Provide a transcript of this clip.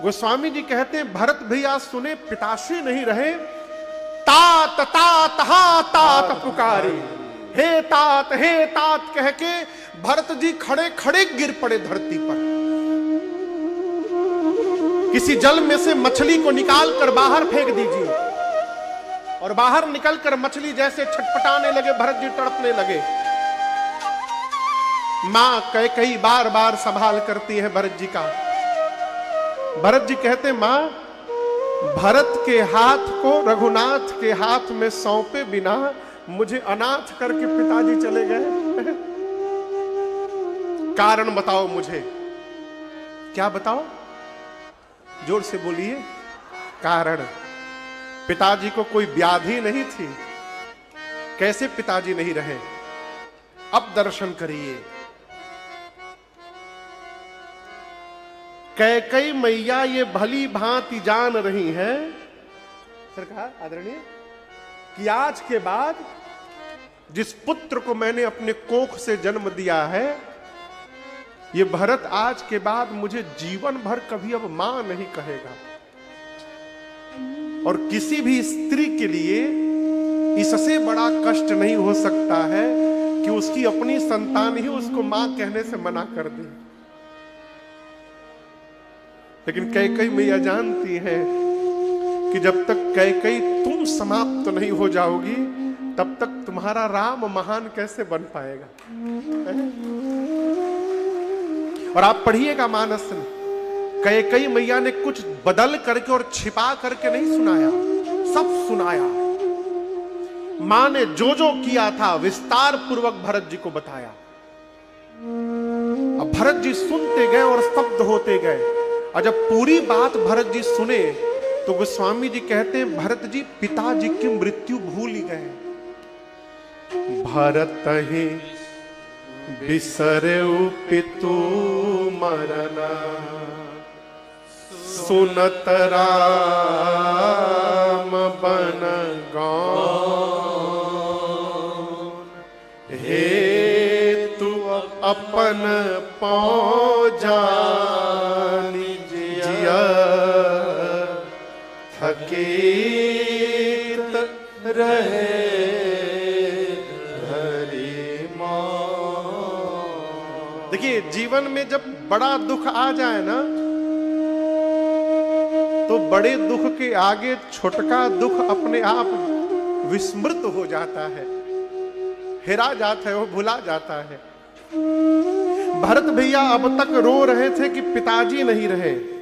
गोस्वामी जी कहते हैं भरत भैया सुने पिताश्री नहीं रहे, तात तात हा तात पुकारी, हे तात कह के भरत जी खड़े खड़े गिर पड़े धरती पर। किसी जल में से मछली को निकाल कर बाहर फेंक दीजिए, और बाहर निकलकर मछली जैसे छटपटाने लगे, भरत जी तड़पने लगे। मां कई बार बार संभाल करती है भरत जी का। भरत जी कहते मां, भरत के हाथ को रघुनाथ के हाथ में सौंपे बिना मुझे अनाथ करके पिताजी चले गए। कारण बताओ मुझे, क्या बताओ, जोर से बोलिए। कारण, पिताजी को कोई व्याधि नहीं थी, कैसे पिताजी नहीं रहे? अब दर्शन करिए। कैकई मैया ये भली भांति जान रही है सरकार आदरणीय कि आज के बाद जिस पुत्र को मैंने अपने कोख से जन्म दिया है, ये भरत आज के बाद मुझे जीवन भर कभी अब मां नहीं कहेगा। और किसी भी स्त्री के लिए इससे बड़ा कष्ट नहीं हो सकता है कि उसकी अपनी संतान ही उसको मां कहने से मना कर दे। लेकिन कैकई मैया जानती है कि जब तक कैकई तुम समाप्त नहीं हो जाओगी, तब तक तुम्हारा राम महान कैसे बन पाएगा। और आप पढ़िएगा मानस में, कैकई मैया ने कुछ बदल करके और छिपा करके नहीं सुनाया, सब सुनाया। मां ने जो जो किया था विस्तार पूर्वक भरत जी को बताया। अब भरत जी सुनते गए और स्तब्ध होते गए। और जब पूरी बात भरत जी सुने तो गोस्वामी जी कहते हैं भरत जी पिताजी की मृत्यु भूल ही गए। भरत ही बिसरऊ पितु मरना, सुनत राम बन गौन, हे तू अपन पाँव जानी थकीत रहे हरि मौन। देखिए जीवन में जब बड़ा दुख आ जाए ना, तो बड़े दुख के आगे छोटका दुख अपने आप विस्मृत हो जाता है, हेरा जाता है, वो भुला जाता है। भरत भैया अब तक रो रहे थे कि पिताजी नहीं रहे।